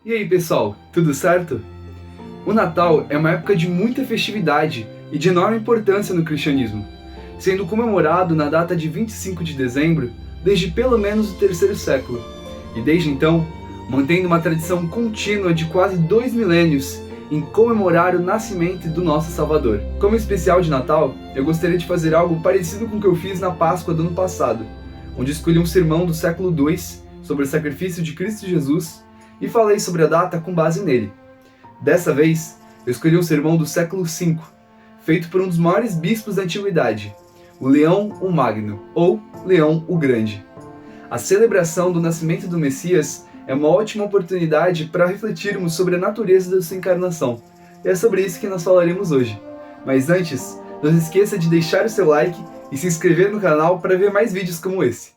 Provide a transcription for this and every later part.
E aí pessoal, tudo certo? O Natal é uma época de muita festividade e de enorme importância no cristianismo, sendo comemorado na data de 25 de dezembro desde pelo menos o terceiro século, e desde então mantendo uma tradição contínua de quase 2 milênios em comemorar o nascimento do nosso Salvador. Como especial de Natal, eu gostaria de fazer algo parecido com o que eu fiz na Páscoa do ano passado, onde escolhi um sermão do século II sobre o sacrifício de Cristo Jesus e falei sobre a data com base nele. Dessa vez, eu escolhi um sermão do século V, feito por um dos maiores bispos da antiguidade, o Leão o Magno, ou Leão o Grande. A celebração do nascimento do Messias é uma ótima oportunidade para refletirmos sobre a natureza da sua encarnação, e é sobre isso que nós falaremos hoje. Mas antes, não se esqueça de deixar o seu like e se inscrever no canal para ver mais vídeos como esse.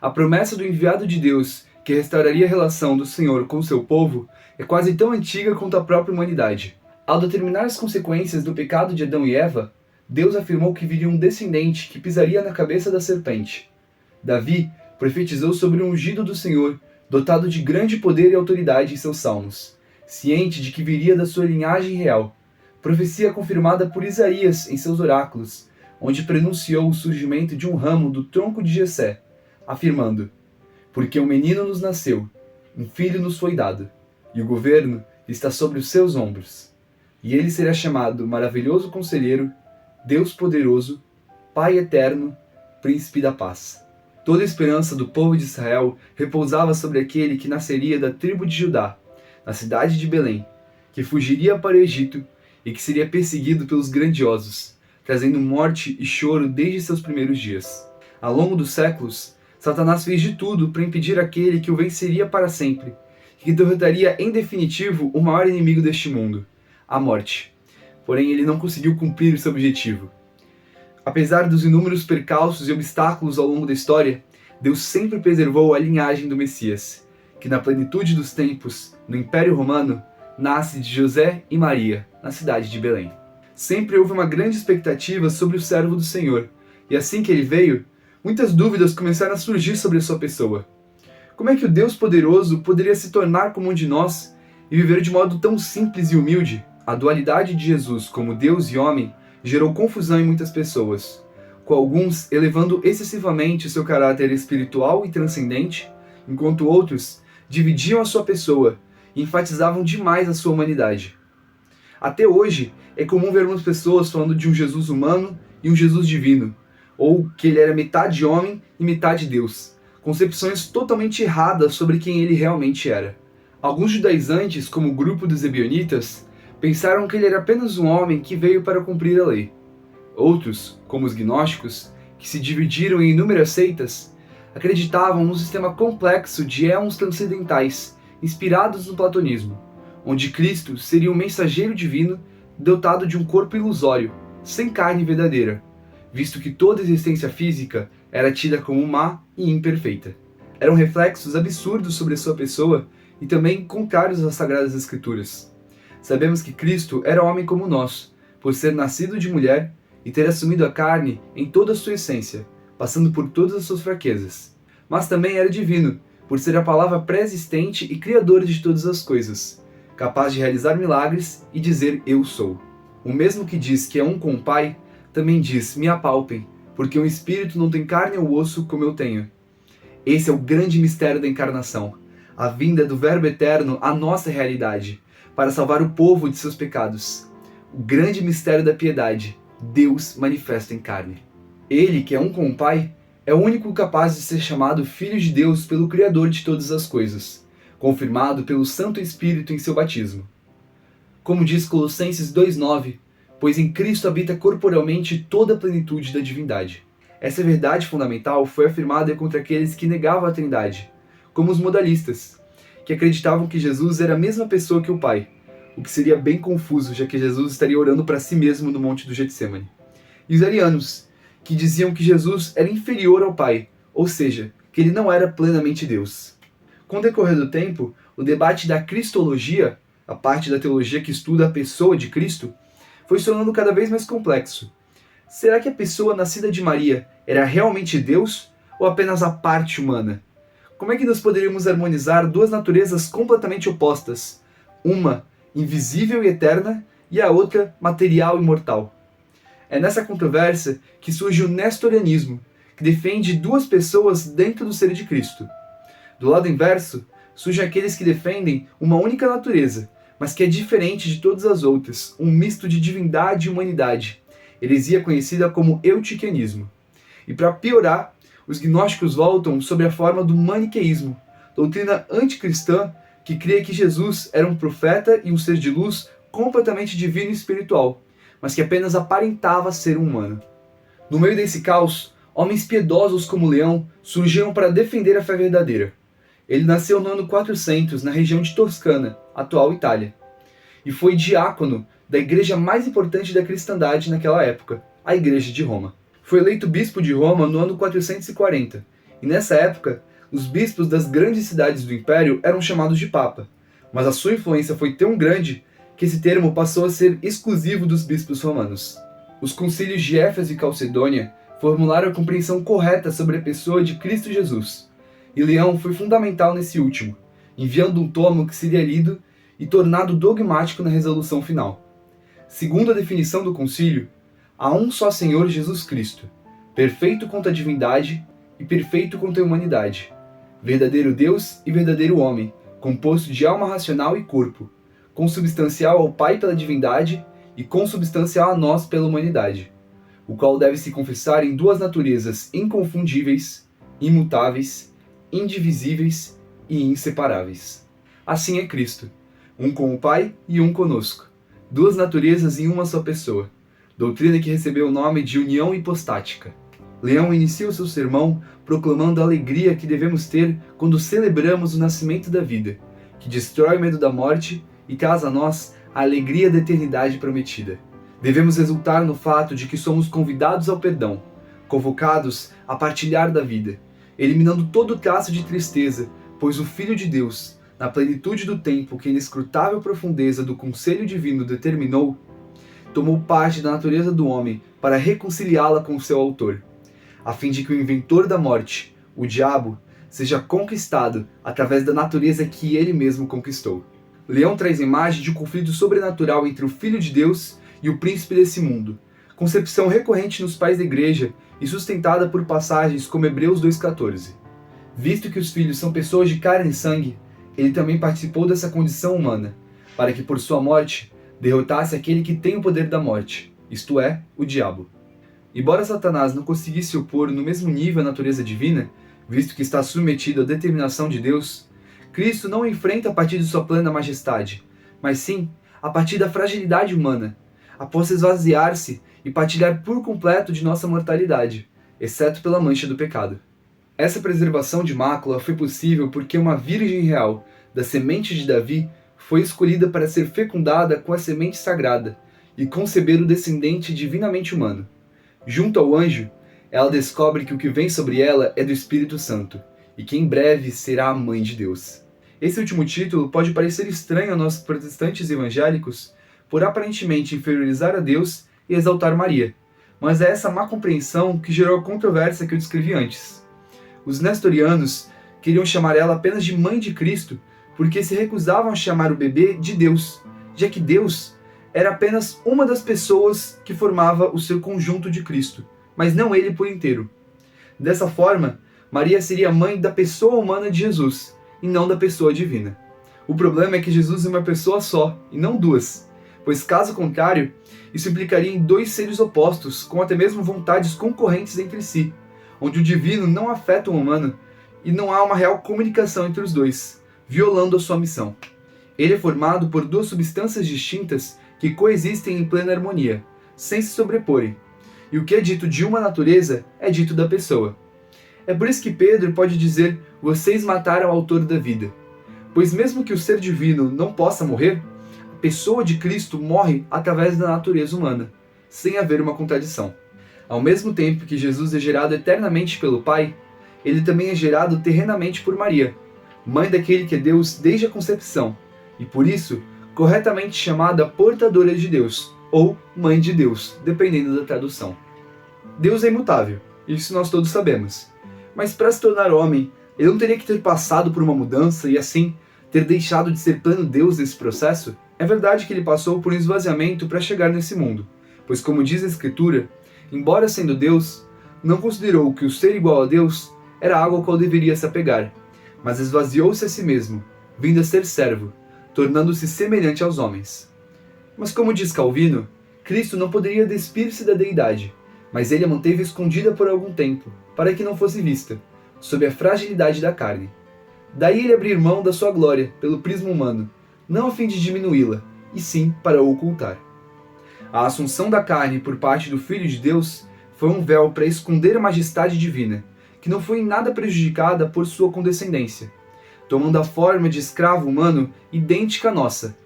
A promessa do enviado de Deus, que restauraria a relação do Senhor com seu povo, é quase tão antiga quanto a própria humanidade. Ao determinar as consequências do pecado de Adão e Eva, Deus afirmou que viria um descendente que pisaria na cabeça da serpente. Davi profetizou sobre o ungido do Senhor, dotado de grande poder e autoridade em seus salmos, ciente de que viria da sua linhagem real. Profecia confirmada por Isaías em seus oráculos, onde prenunciou o surgimento de um ramo do tronco de Jessé, afirmando: porque um menino nos nasceu, um filho nos foi dado, e o governo está sobre os seus ombros. E ele será chamado Maravilhoso Conselheiro, Deus Poderoso, Pai Eterno, Príncipe da Paz. Toda a esperança do povo de Israel repousava sobre aquele que nasceria da tribo de Judá, na cidade de Belém, que fugiria para o Egito e que seria perseguido pelos grandiosos, trazendo morte e choro desde seus primeiros dias. Ao longo dos séculos, Satanás fez de tudo para impedir aquele que o venceria para sempre, e que derrotaria em definitivo o maior inimigo deste mundo, a morte. Porém, ele não conseguiu cumprir seu objetivo. Apesar dos inúmeros percalços e obstáculos ao longo da história, Deus sempre preservou a linhagem do Messias, que na plenitude dos tempos, no Império Romano, nasce de José e Maria, na cidade de Belém. Sempre houve uma grande expectativa sobre o servo do Senhor, e assim que ele veio, muitas dúvidas começaram a surgir sobre a sua pessoa. Como é que o Deus poderoso poderia se tornar como um de nós e viver de modo tão simples e humilde? A dualidade de Jesus como Deus e homem gerou confusão em muitas pessoas, com alguns elevando excessivamente seu caráter espiritual e transcendente, enquanto outros dividiam a sua pessoa e enfatizavam demais a sua humanidade. Até hoje, é comum vermos pessoas falando de um Jesus humano e um Jesus divino, ou que ele era metade homem e metade Deus, concepções totalmente erradas sobre quem ele realmente era. Alguns judaizantes, como o grupo dos Ebionitas, pensaram que ele era apenas um homem que veio para cumprir a lei. Outros, como os gnósticos, que se dividiram em inúmeras seitas, acreditavam num sistema complexo de éons transcendentais, inspirados no platonismo, onde Cristo seria um mensageiro divino dotado de um corpo ilusório, sem carne verdadeira, visto que toda existência física era tida como má e imperfeita. Eram reflexos absurdos sobre a sua pessoa e também contrários às Sagradas Escrituras. Sabemos que Cristo era homem como nós, por ser nascido de mulher e ter assumido a carne em toda a sua essência, passando por todas as suas fraquezas. Mas também era divino, por ser a palavra pré-existente e criadora de todas as coisas, capaz de realizar milagres e dizer eu sou. O mesmo que diz que é um com o Pai, também diz, me apalpem, porque um espírito não tem carne ou osso como eu tenho. Esse é o grande mistério da encarnação, a vinda do Verbo Eterno à nossa realidade, para salvar o povo de seus pecados. O grande mistério da piedade, Deus manifesto em carne. Ele, que é um com o Pai, é o único capaz de ser chamado Filho de Deus pelo Criador de todas as coisas, confirmado pelo Santo Espírito em seu batismo. Como diz Colossenses 2,9, pois em Cristo habita corporalmente toda a plenitude da divindade. Essa verdade fundamental foi afirmada contra aqueles que negavam a Trindade, como os modalistas, que acreditavam que Jesus era a mesma pessoa que o Pai, o que seria bem confuso, já que Jesus estaria orando para si mesmo no Monte do Getsêmani. E os arianos, que diziam que Jesus era inferior ao Pai, ou seja, que ele não era plenamente Deus. Com o decorrer do tempo, o debate da cristologia, a parte da teologia que estuda a pessoa de Cristo, foi se tornando cada vez mais complexo. Será que a pessoa nascida de Maria era realmente Deus ou apenas a parte humana? Como é que nós poderíamos harmonizar duas naturezas completamente opostas? Uma invisível e eterna e a outra material e mortal. É nessa controvérsia que surge o nestorianismo, que defende duas pessoas dentro do ser de Cristo. Do lado inverso, surgem aqueles que defendem uma única natureza, mas que é diferente de todas as outras, um misto de divindade e humanidade, heresia conhecida como eutiquianismo. E para piorar, os gnósticos voltam sobre a forma do maniqueísmo, doutrina anticristã que cria que Jesus era um profeta e um ser de luz completamente divino e espiritual, mas que apenas aparentava ser um humano. No meio desse caos, homens piedosos como Leão surgiram para defender a fé verdadeira. Ele nasceu no ano 400 na região de Toscana, atual Itália, e foi diácono da igreja mais importante da cristandade naquela época, a Igreja de Roma. Foi eleito bispo de Roma no ano 440, e nessa época, os bispos das grandes cidades do império eram chamados de papa, mas a sua influência foi tão grande que esse termo passou a ser exclusivo dos bispos romanos. Os concílios de Éfeso e Calcedônia formularam a compreensão correta sobre a pessoa de Cristo Jesus, e Leão foi fundamental nesse último, enviando um tomo que seria lido e tornado dogmático na resolução final. Segundo a definição do concílio, há um só Senhor Jesus Cristo, perfeito quanto à divindade e perfeito quanto à humanidade, verdadeiro Deus e verdadeiro homem, composto de alma racional e corpo, consubstancial ao Pai pela divindade e consubstancial a nós pela humanidade, o qual deve se confessar em duas naturezas inconfundíveis, imutáveis, indivisíveis e inseparáveis. Assim é Cristo, um com o Pai e um conosco, duas naturezas em uma só pessoa, doutrina que recebeu o nome de união hipostática. Leão inicia o seu sermão proclamando a alegria que devemos ter quando celebramos o nascimento da vida, que destrói o medo da morte e traz a nós a alegria da eternidade prometida. Devemos exultar no fato de que somos convidados ao perdão, convocados a partilhar da vida, eliminando todo traço de tristeza, pois o Filho de Deus, na plenitude do tempo que a inescrutável profundeza do conselho divino determinou, tomou parte da natureza do homem para reconciliá-la com seu autor, a fim de que o inventor da morte, o diabo, seja conquistado através da natureza que ele mesmo conquistou. Leão traz a imagem de um conflito sobrenatural entre o Filho de Deus e o príncipe desse mundo, concepção recorrente nos pais da igreja e sustentada por passagens como Hebreus 2,14. Visto que os filhos são pessoas de carne e sangue, ele também participou dessa condição humana, para que por sua morte derrotasse aquele que tem o poder da morte, isto é, o diabo. Embora Satanás não conseguisse se opor no mesmo nível à natureza divina, visto que está submetido à determinação de Deus, Cristo não o enfrenta a partir de sua plena majestade, mas sim a partir da fragilidade humana, após esvaziar-se e partilhar por completo de nossa mortalidade, exceto pela mancha do pecado. Essa preservação de mácula foi possível porque uma virgem real, da semente de Davi, foi escolhida para ser fecundada com a semente sagrada e conceber o descendente divinamente humano. Junto ao anjo, ela descobre que o que vem sobre ela é do Espírito Santo, e que em breve será a mãe de Deus. Esse último título pode parecer estranho a nós protestantes evangélicos, por aparentemente inferiorizar a Deus e exaltar Maria, mas é essa má compreensão que gerou a controvérsia que eu descrevi antes. Os nestorianos queriam chamar ela apenas de Mãe de Cristo, porque se recusavam a chamar o bebê de Deus, já que Deus era apenas uma das pessoas que formava o seu conjunto de Cristo, mas não ele por inteiro. Dessa forma, Maria seria mãe da pessoa humana de Jesus, e não da pessoa divina. O problema é que Jesus é uma pessoa só, e não duas, pois caso contrário, isso implicaria em dois seres opostos, com até mesmo vontades concorrentes entre si, onde o divino não afeta o humano, e não há uma real comunicação entre os dois, violando a sua missão. Ele é formado por duas substâncias distintas que coexistem em plena harmonia, sem se sobreporem, e o que é dito de uma natureza é dito da pessoa. É por isso que Pedro pode dizer: vocês mataram o autor da vida. Pois mesmo que o ser divino não possa morrer, a pessoa de Cristo morre através da natureza humana, sem haver uma contradição. Ao mesmo tempo que Jesus é gerado eternamente pelo Pai, ele também é gerado terrenamente por Maria, mãe daquele que é Deus desde a concepção, e por isso, corretamente chamada portadora de Deus, ou Mãe de Deus, dependendo da tradução. Deus é imutável, isso nós todos sabemos. Mas para se tornar homem, ele não teria que ter passado por uma mudança e assim ter deixado de ser pleno Deus nesse processo? É verdade que ele passou por um esvaziamento para chegar nesse mundo, pois como diz a Escritura, embora sendo Deus, não considerou que o ser igual a Deus era algo ao qual deveria se apegar, mas esvaziou-se a si mesmo, vindo a ser servo, tornando-se semelhante aos homens. Mas como diz Calvino, Cristo não poderia despir-se da deidade, mas ele a manteve escondida por algum tempo, para que não fosse vista, sob a fragilidade da carne. Daí ele abrir mão da sua glória pelo prisma humano, não a fim de diminuí-la, e sim para o ocultar. A assunção da carne por parte do Filho de Deus foi um véu para esconder a majestade divina, que não foi em nada prejudicada por sua condescendência, tomando a forma de escravo humano idêntica à nossa,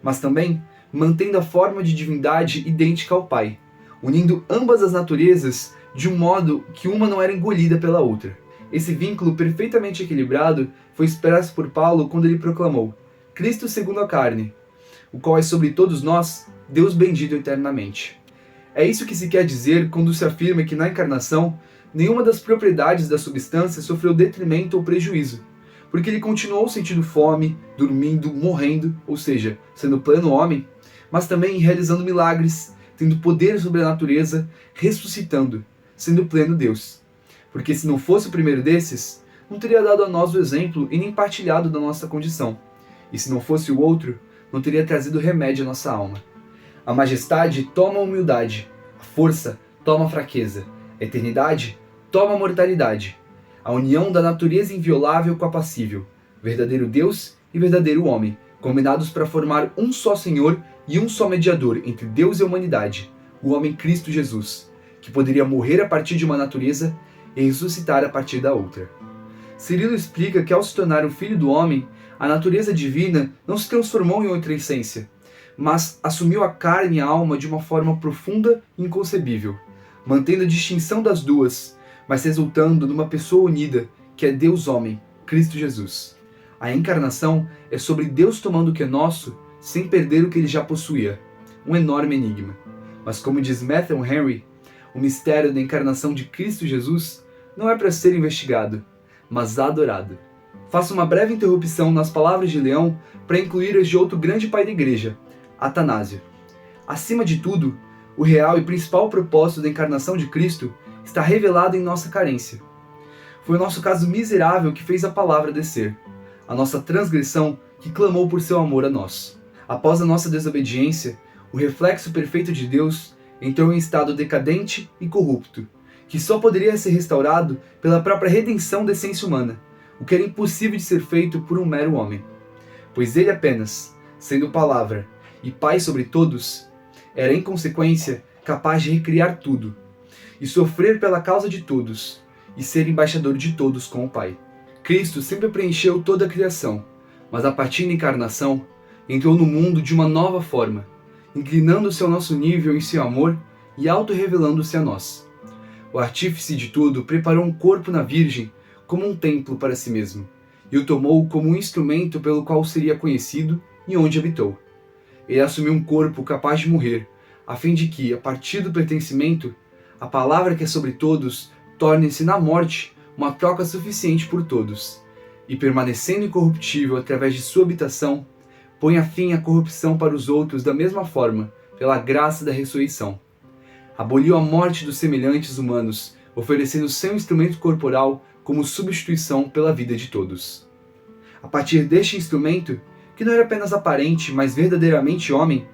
mas também mantendo a forma de divindade idêntica ao Pai, unindo ambas as naturezas de um modo que uma não era engolida pela outra. Esse vínculo perfeitamente equilibrado foi expresso por Paulo quando ele proclamou: Cristo segundo a carne, o qual é sobre todos nós, Deus bendito eternamente. É isso que se quer dizer quando se afirma que na encarnação, nenhuma das propriedades da substância sofreu detrimento ou prejuízo, porque ele continuou sentindo fome, dormindo, morrendo, ou seja, sendo pleno homem, mas também realizando milagres, tendo poder sobre a natureza, ressuscitando, sendo pleno Deus. Porque se não fosse o primeiro desses, não teria dado a nós o exemplo e nem partilhado da nossa condição. E se não fosse o outro, não teria trazido remédio à nossa alma. A majestade toma a humildade, a força toma a fraqueza, a eternidade toma a mortalidade. A união da natureza inviolável com a passível, verdadeiro Deus e verdadeiro homem, combinados para formar um só Senhor e um só mediador entre Deus e a humanidade, o homem Cristo Jesus, que poderia morrer a partir de uma natureza e ressuscitar a partir da outra. Cirilo explica que ao se tornar o Filho do Homem, a natureza divina não se transformou em outra essência, mas assumiu a carne e a alma de uma forma profunda e inconcebível, mantendo a distinção das duas, mas resultando numa pessoa unida, que é Deus-Homem, Cristo Jesus. A encarnação é sobre Deus tomando o que é nosso, sem perder o que ele já possuía. Um enorme enigma. Mas como diz Matthew Henry, o mistério da encarnação de Cristo Jesus não é para ser investigado, mas adorado. Faço uma breve interrupção nas palavras de Leão para incluir as de outro grande pai da igreja, Atanásio. Acima de tudo, o real e principal propósito da encarnação de Cristo está revelado em nossa carência. Foi o nosso caso miserável que fez a palavra descer, a nossa transgressão que clamou por seu amor a nós. Após a nossa desobediência, o reflexo perfeito de Deus entrou em estado decadente e corrupto, que só poderia ser restaurado pela própria redenção da essência humana, o que era impossível de ser feito por um mero homem. Pois ele apenas, sendo palavra e Pai sobre todos, era em consequência capaz de recriar tudo, e sofrer pela causa de todos, e ser embaixador de todos com o Pai. Cristo sempre preencheu toda a criação, mas a partir da encarnação, entrou no mundo de uma nova forma, inclinando-se ao nosso nível em seu amor e auto-revelando-se a nós. O artífice de tudo preparou um corpo na Virgem como um templo para si mesmo, e o tomou como um instrumento pelo qual seria conhecido e onde habitou. Ele assumiu um corpo capaz de morrer, a fim de que, a partir do pertencimento, a palavra que é sobre todos torne-se na morte uma troca suficiente por todos, e permanecendo incorruptível através de sua habitação, ponha fim à corrupção para os outros da mesma forma, pela graça da ressurreição. Aboliu a morte dos semelhantes humanos, oferecendo seu instrumento corporal como substituição pela vida de todos. A partir deste instrumento, que não era apenas aparente, mas verdadeiramente homem,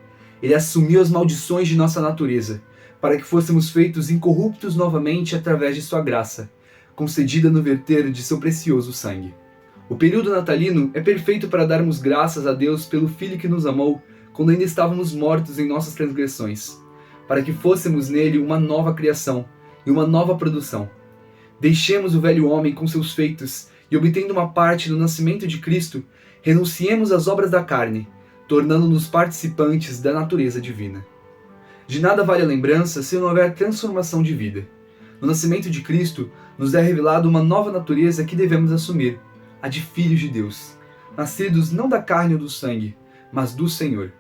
ele assumiu as maldições de nossa natureza, para que fôssemos feitos incorruptos novamente através de sua graça, concedida no verter de seu precioso sangue. O período natalino é perfeito para darmos graças a Deus pelo Filho que nos amou quando ainda estávamos mortos em nossas transgressões, para que fôssemos nele uma nova criação e uma nova produção. Deixemos o velho homem com seus feitos e, obtendo uma parte do nascimento de Cristo, renunciemos às obras da carne, tornando-nos participantes da natureza divina. De nada vale a lembrança se não houver transformação de vida. No nascimento de Cristo, nos é revelado uma nova natureza que devemos assumir, a de filhos de Deus, nascidos não da carne ou do sangue, mas do Senhor.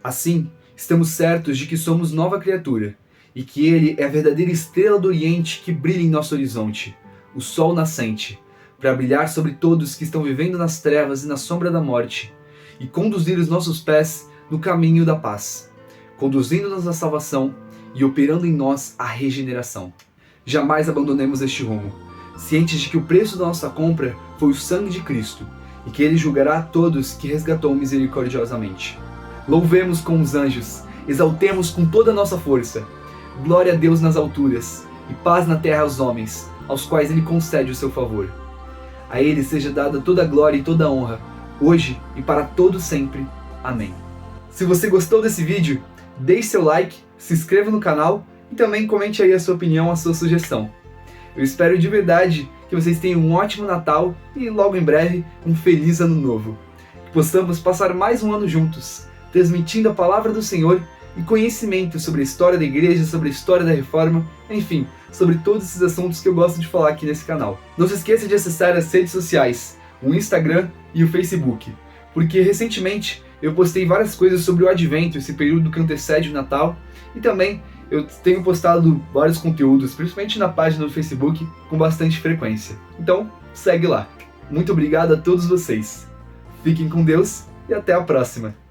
Assim, Estamos certos de que somos nova criatura e que Ele é a verdadeira estrela do Oriente que brilha em nosso horizonte, o sol nascente, para brilhar sobre todos que estão vivendo nas trevas e na sombra da morte, e conduzir os nossos pés no caminho da paz, conduzindo-nos à salvação e operando em nós a regeneração. Jamais abandonemos este rumo, cientes de que o preço da nossa compra foi o sangue de Cristo, e que Ele julgará a todos que resgatou misericordiosamente. Louvemos com os anjos, exaltemos com toda a nossa força. Glória a Deus nas alturas, e paz na terra aos homens, aos quais Ele concede o seu favor. A Ele seja dada toda a glória e toda a honra, hoje e para todo sempre. Amém. Se você gostou desse vídeo, deixe seu like, se inscreva no canal e também comente aí a sua opinião, a sua sugestão. Eu espero de verdade que vocês tenham um ótimo Natal e logo em breve um feliz Ano Novo. Que possamos passar mais um ano juntos, transmitindo a palavra do Senhor e conhecimento sobre a história da igreja, sobre a história da reforma, enfim, sobre todos esses assuntos que eu gosto de falar aqui nesse canal. Não se esqueça de acessar as redes sociais, o Instagram e o Facebook, porque recentemente eu postei várias coisas sobre o Advento, esse período que antecede o Natal, e também eu tenho postado vários conteúdos, principalmente na página do Facebook, com bastante frequência. Então, segue lá. Muito obrigado a todos vocês. Fiquem com Deus e até a próxima.